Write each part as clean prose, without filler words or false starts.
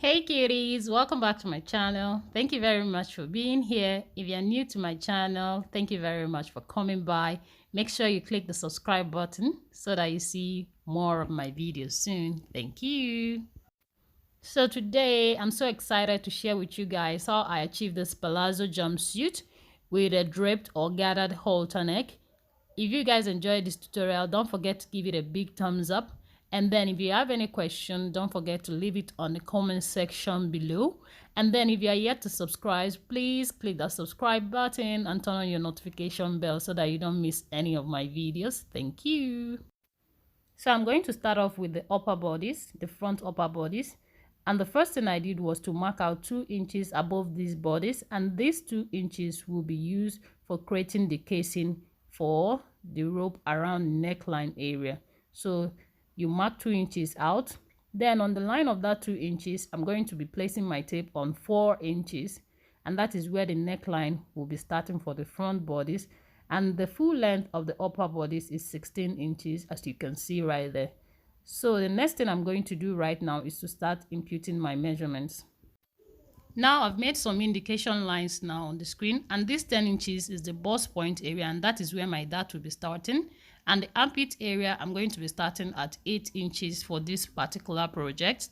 Hey cuties, welcome back to my channel. Thank you very much for being here. If you're new to my channel, thank you very much for coming by. Make sure you click the subscribe button so that you see more of my videos soon. Thank you. So today I'm so excited to share with you guys how I achieved this palazzo jumpsuit with a draped or gathered halter neck. If you guys enjoyed this tutorial, don't forget to give it a big thumbs up. And then if you have any question, don't forget to leave it on the comment section below. And then if you are yet to subscribe, please click that subscribe button and turn on your notification bell so that you don't miss any of my videos. Thank you. So I'm going to start off with the upper bodice, the front upper bodice. And the first thing I did was to mark out 2 inches above these bodies. And these 2 inches will be used for creating the casing for the rope around the neckline area. So you mark 2 inches out. Then on the line of that 2 inches, I'm going to be placing my tape on 4 inches. And that is where the neckline will be starting for the front bodice. And the full length of the upper bodice is 16 inches, as you can see right there. So the next thing I'm going to do right now is to start imputing my measurements. Now I've made some indication lines now on the screen, and this 10 inches is the bust point area, and that is where my dart will be starting. And the armpit area, I'm going to be starting at 8 inches for this particular project.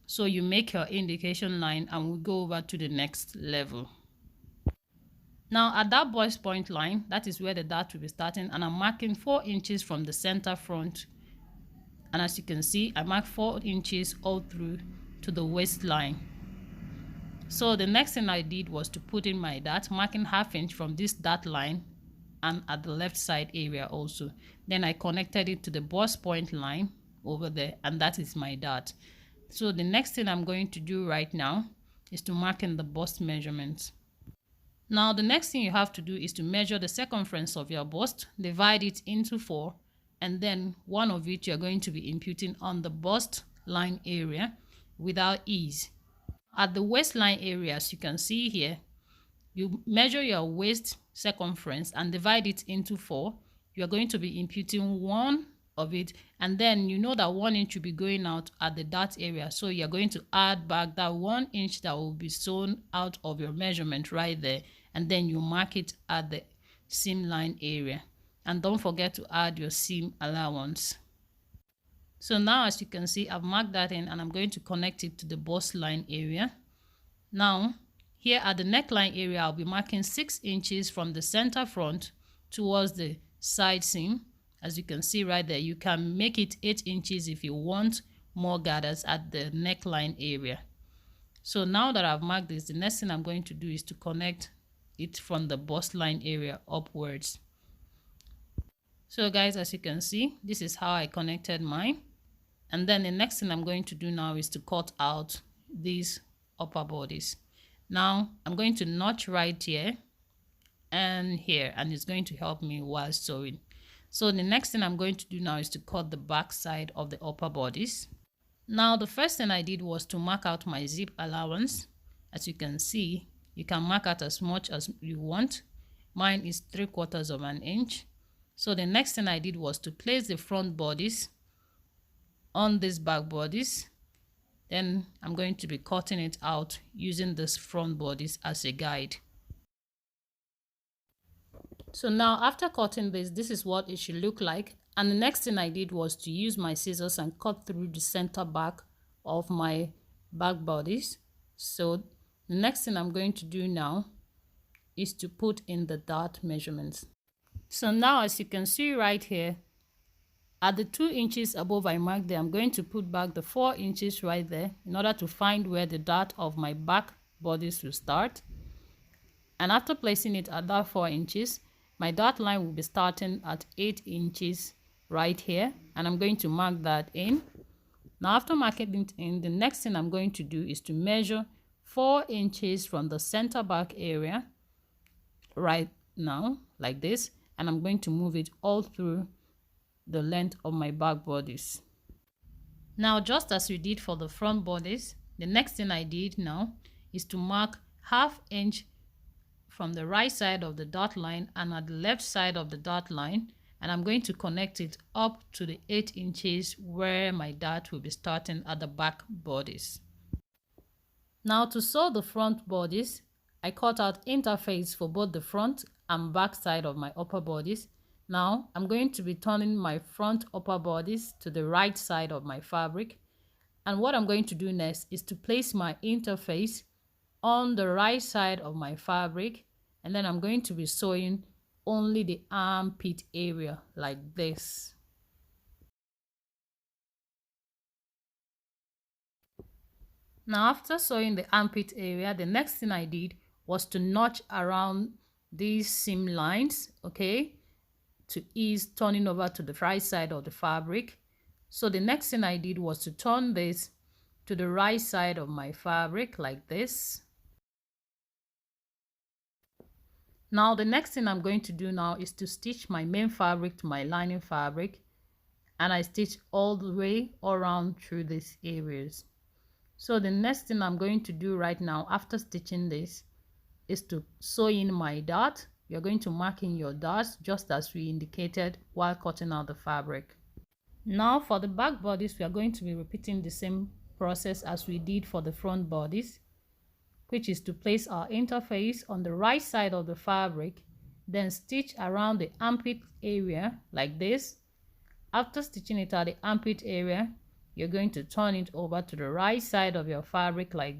So you make your indication line and we'll go over to the next level. Now at that bust point line, that is where the dart will be starting, and I'm marking 4 inches from the center front. And as you can see, I marked 4 inches all through to the waistline. So the next thing I did was to put in my dart, marking 1/2 inch from this dart line and at the left side area also. Then I connected it to the bust point line over there, and that is my dart. So the next thing I'm going to do right now is to mark in the bust measurements. Now the next thing you have to do is to measure the circumference of your bust, divide it into 4, and then one of it you're going to be imputing on the bust line area without ease. At the waistline area, as you can see here, you measure your waist circumference and divide it into 4. You're going to be imputing 1 of it, and then you know that 1 inch will be going out at the dart area, so you're going to add back that 1 inch that will be sewn out of your measurement right there, and then you mark it at the seam line area. And don't forget to add your seam allowance. So now as you can see, I've marked that in, and I'm going to connect it to the bust line area. Now here at the neckline area, I'll be marking 6 inches from the center front towards the side seam. As you can see right there, you can make it 8 inches if you want more gathers at the neckline area. So now that I've marked this, the next thing I'm going to do is to connect it from the bust line area upwards. So guys, as you can see, this is how I connected mine. And then the next thing I'm going to do now is to cut out these upper bodies. Now I'm going to notch right here and here, and it's going to help me while sewing. So the next thing I'm going to do now is to cut the back side of the upper bodies. Now the first thing I did was to mark out my zip allowance. As you can see, you can mark out as much as you want. Mine is 3/4 of an inch. So the next thing I did was to place the front bodies on these back bodies. Then I'm going to be cutting it out using this front bodies as a guide. So now after cutting this is what it should look like. And the next thing I did was to use my scissors and cut through the center back of my back bodies. So the next thing I'm going to do now is to put in the dart measurements. So now as you can see right here, at the 2 inches above I marked there, I'm going to put back the 4 inches right there in order to find where the dart of my back bodice will start. And after placing it at that 4 inches, my dart line will be starting at 8 inches right here, and I'm going to mark that in. Now after marking it in, the next thing I'm going to do is to measure 4 inches from the center back area right now like this, and I'm going to move it all through the length of my back bodies. Now just as we did for the front bodies, the next thing I did now is to mark 1/2 inch from the right side of the dart line and at the left side of the dart line, and I'm going to connect it up to the 8 inches where my dart will be starting at the back bodies. Now to sew the front bodies, I cut out interface for both the front and back side of my upper bodies. Now I'm going to be turning my front upper bodies to the right side of my fabric. And what I'm going to do next is to place my interface on the right side of my fabric, and then I'm going to be sewing only the armpit area like this. Now after sewing the armpit area, the next thing I did was to notch around these seam lines, okay, to ease turning over to the right side of the fabric. So the next thing I did was to turn this to the right side of my fabric like this. Now the next thing I'm going to do now is to stitch my main fabric to my lining fabric, and I stitch all the way around through these areas. So the next thing I'm going to do right now after stitching this is to sew in my dart. You're going to mark in your darts just as we indicated while cutting out the fabric. Now for the back bodies, we are going to be repeating the same process as we did for the front bodies, which is to place our interface on the right side of the fabric, then stitch around the armpit area like this. After stitching it at the armpit area, you're going to turn it over to the right side of your fabric like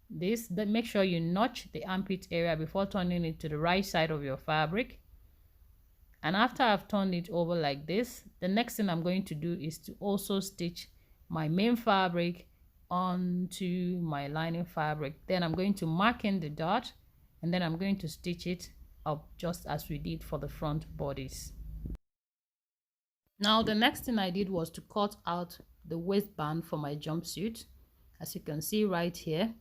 this. Then make sure you notch the armpit area before turning it to the right side of your fabric. And after I've turned it over like this, the next thing I'm going to do is to also stitch my main fabric onto my lining fabric. Then I'm going to mark in the dot, and then I'm going to stitch it up just as we did for the front bodies. Now the next thing I did was to cut out the waistband for my jumpsuit. As you can see right here,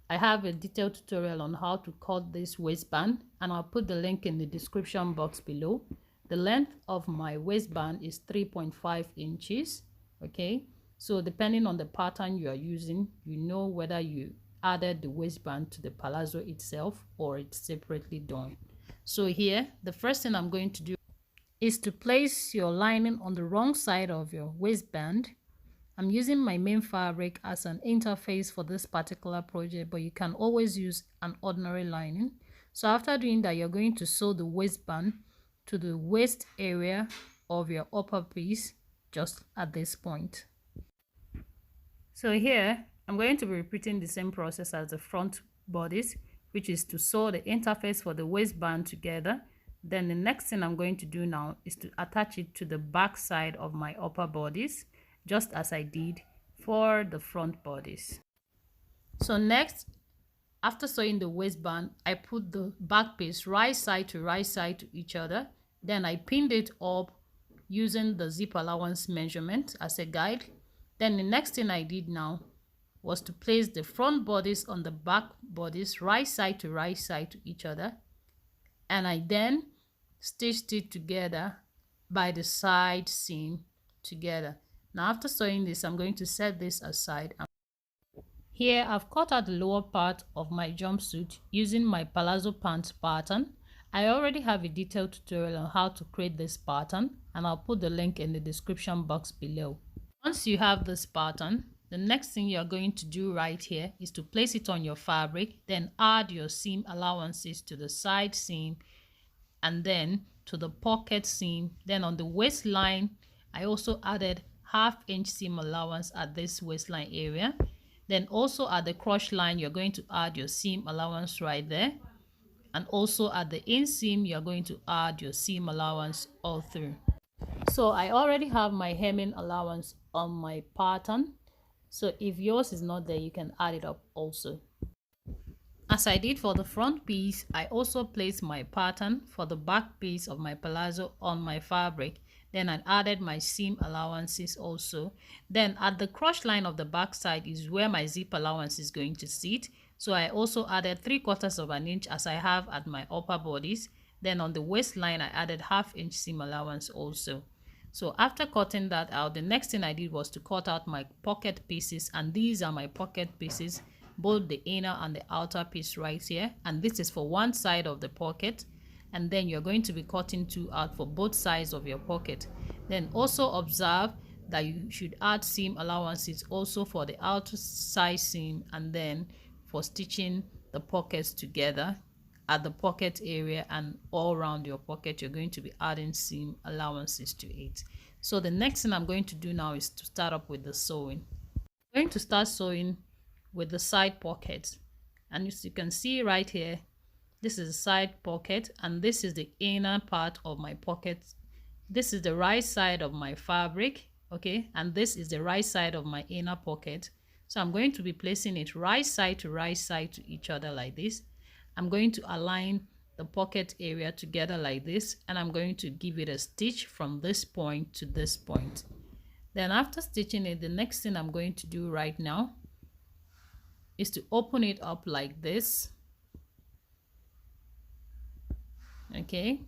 I have a detailed tutorial on how to cut this waistband, and I'll put the link in the description box below. The length of my waistband is 3.5 inches. Okay, so depending on the pattern you are using, you know whether you added the waistband to the palazzo itself or it's separately done. So here, the first thing I'm going to do is to place your lining on the wrong side of your waistband. I'm using my main fabric as an interface for this particular project, but you can always use an ordinary lining. So after doing that, you're going to sew the waistband to the waist area of your upper piece just at this point. So here, I'm going to be repeating the same process as the front bodies, which is to sew the interface for the waistband together. Then the next thing I'm going to do now is to attach it to the back side of my upper bodies, just as I did for the front bodies. So next, after sewing the waistband, I put the back piece right side to each other. Then I pinned it up using the zip allowance measurement as a guide. Then the next thing I did now was to place the front bodies on the back bodies right side to each other. And I then stitched it together by the side seam together. Now after sewing this, I'm going to set this aside. Here I've cut out the lower part of my jumpsuit using my palazzo pants pattern. I already have a detailed tutorial on how to create this pattern, and I'll put the link in the description box below. Once you have this pattern, the next thing you're going to do right here is to place it on your fabric, then add your seam allowances to the side seam and then to the pocket seam. Then on the waistline, I also added half-inch seam allowance at this waistline area. Then also at the crotch line, you're going to add your seam allowance right there. And also at the inseam, you're going to add your seam allowance all through. So I already have my hemming allowance on my pattern. So if yours is not there, you can add it up also. As I did for the front piece, I also placed my pattern for the back piece of my palazzo on my fabric. Then I added my seam allowances also. Then at the crotch line of the back side is where my zip allowance is going to sit. So I also added 3/4 of an inch as I have at my upper bodies. Then on the waistline, I added half-inch seam allowance also. So after cutting that out, the next thing I did was to cut out my pocket pieces, and these are my pocket pieces, both the inner and the outer piece right here. And this is for one side of the pocket, and then you're going to be cutting two out for both sides of your pocket. Then also observe that you should add seam allowances also for the outer side seam, and then for stitching the pockets together at the pocket area and all around your pocket, you're going to be adding seam allowances to it. So the next thing I'm going to do now is to start up with the sewing. I'm going to start sewing with the side pocket, and as you can see right here, this is the side pocket and this is the inner part of my pocket. This is the right side of my fabric, okay, and this is the right side of my inner pocket. So I'm going to be placing it right side to each other like this. I'm going to align the pocket area together like this, and I'm going to give it a stitch from this point to this point. Then after stitching it, the next thing I'm going to do right now is to open it up like this, okay.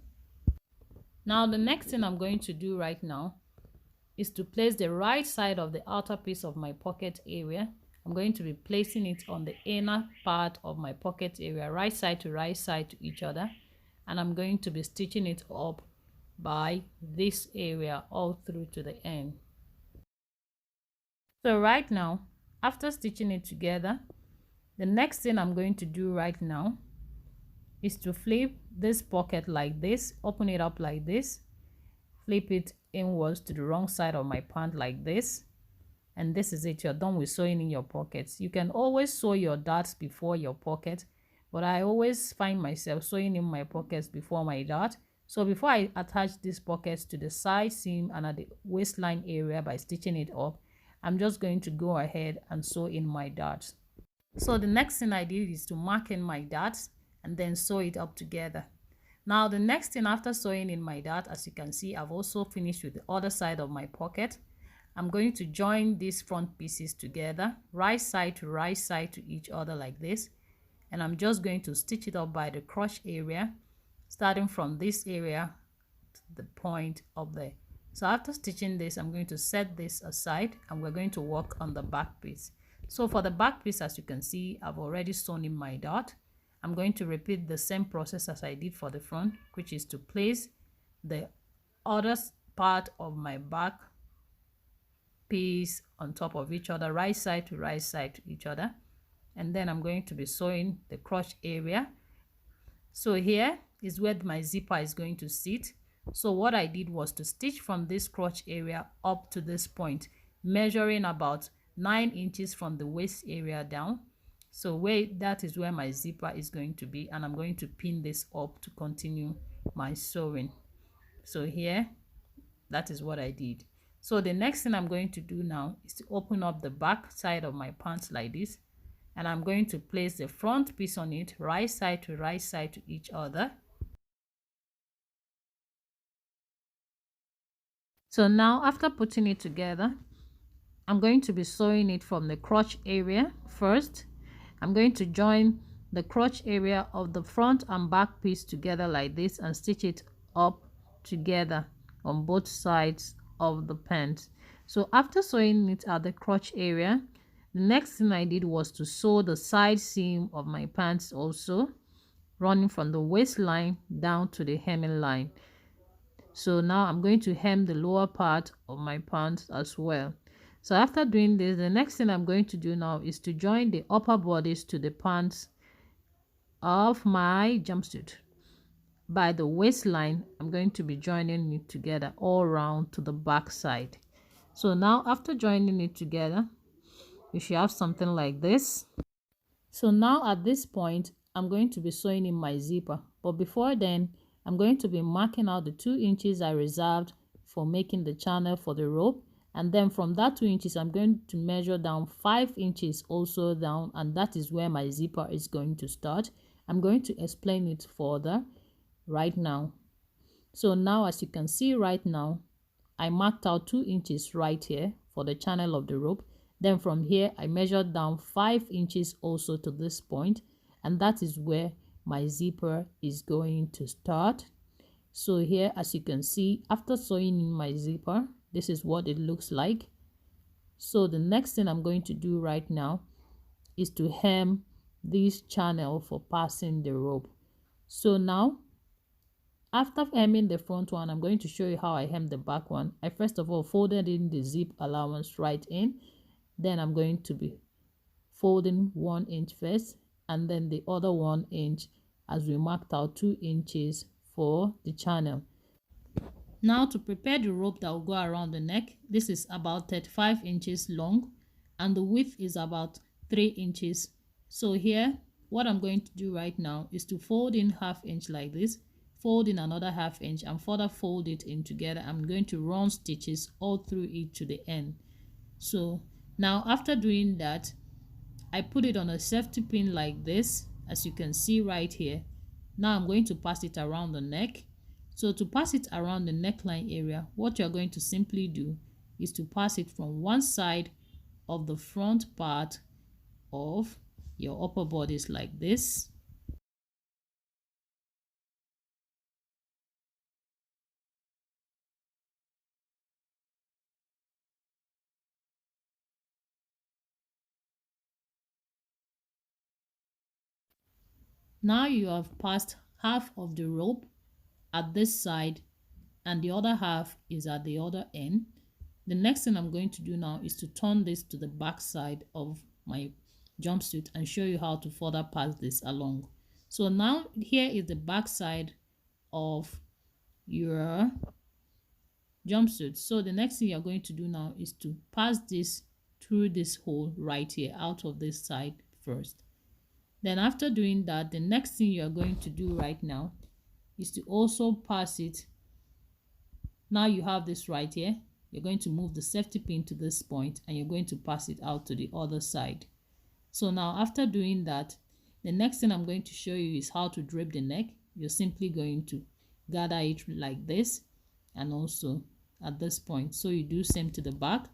Now the next thing I'm going to do right now is to place the right side of the outer piece of my pocket area. I'm going to be placing it on the inner part of my pocket area, right side to each other, and I'm going to be stitching it up by this area all through to the end. So right now, after stitching it together, the next thing I'm going to do right now is to flip this pocket like this, open it up like this, flip it inwards to the wrong side of my pant like this, and this is it. You're done with sewing in your pockets. You can always sew your darts before your pocket, but I always find myself sewing in my pockets before my dart. So before I attach these pockets to the side seam and at the waistline area by stitching it up, I'm just going to go ahead and sew in my darts. So the next thing I did is to mark in my darts and then sew it up together. Now the next thing after sewing in my dart, as you can see, I've also finished with the other side of my pocket. I'm going to join these front pieces together, right side to each other like this, and I'm just going to stitch it up by the crotch area, starting from this area to the point up there. So after stitching this, I'm going to set this aside and we're going to work on the back piece. So for the back piece, as you can see, I've already sewn in my dart. I'm going to repeat the same process as I did for the front, which is to place the other part of my back piece on top of each other, right side to each other, and then I'm going to be sewing the crotch area. So here is where my zipper is going to sit. So what I did was to stitch from this crotch area up to this point, measuring about 9 inches from the waist area down. So that is where my zipper is going to be, and I'm going to pin this up to continue my sewing. So here, that is what I did. So the next thing I'm going to do now is to open up the back side of my pants like this, and I'm going to place the front piece on it, right side to each other. So now after putting it together, I'm going to be sewing it from the crotch area first. I'm going to join the crotch area of the front and back piece together like this and stitch it up together on both sides of the pants. So after sewing it at the crotch area, the next thing I did was to sew the side seam of my pants also, running from the waistline down to the hemming line. So now I'm going to hem the lower part of my pants as well. So after doing this, the next thing I'm going to do now is to join the upper bodice to the pants of my jumpsuit. By the waistline, I'm going to be joining it together all around to the back side. So now after joining it together, you should have something like this. So now at this point, I'm going to be sewing in my zipper. But before then, I'm going to be marking out the 2 inches I reserved for making the channel for the rope. And then from that 2 inches, I'm going to measure down 5 inches also down, and that is where my zipper is going to start. I'm going to explain it further right now. So now as you can see right now, I marked out 2 inches right here for the channel of the rope. Then from here, I measured down 5 inches also to this point, and that is where my zipper is going to start. So here, as you can see, after sewing in my zipper, this is what it looks like. So the next thing I'm going to do right now is to hem this channel for passing the rope. So now After hemming the front one, I'm going to show you how I hem the back one. I first of all folded in the zip allowance right in. Then I'm going to be folding 1 inch first and then the other 1 inch, as we marked out 2 inches for the channel. Now to prepare the rope that will go around the neck, this is about 35 inches long and the width is about 3 inches. So here, what I'm going to do right now is to fold in 1/2 inch like this, fold in another 1/2 inch and further fold it in together. I'm going to run stitches all through it to the end. So now after doing that, I put it on a safety pin like this, as you can see right here. Now I'm going to pass it around the neck. So to pass it around the neckline area, what you're going to simply do is to pass it from one side of the front part of your upper bodice like this. Now you have passed half of the rope at this side and the other half is at the other end. The next thing I'm going to do now is to turn this to the back side of my jumpsuit and show you how to further pass this along. So now here is the back side of your jumpsuit. So the next thing you're going to do now is to pass this through this hole right here out of this side first. Then after doing that, the next thing you're going to do right now is to also pass it. Now you have this right here. You're going to move the safety pin to this point and you're going to pass it out to the other side. So now after doing that, the next thing I'm going to show you is how to drape the neck. You're simply going to gather it like this and also at this point. So you do same to the back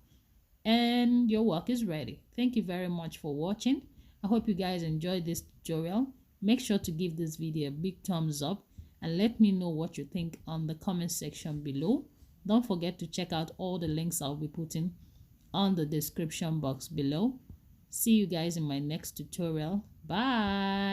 and your work is ready. Thank you very much for watching. I hope you guys enjoyed this tutorial. Make sure to give this video a big thumbs up and let me know what you think on the comment section below. Don't forget to check out all the links I'll be putting on the description box below. See you guys in my next tutorial. Bye.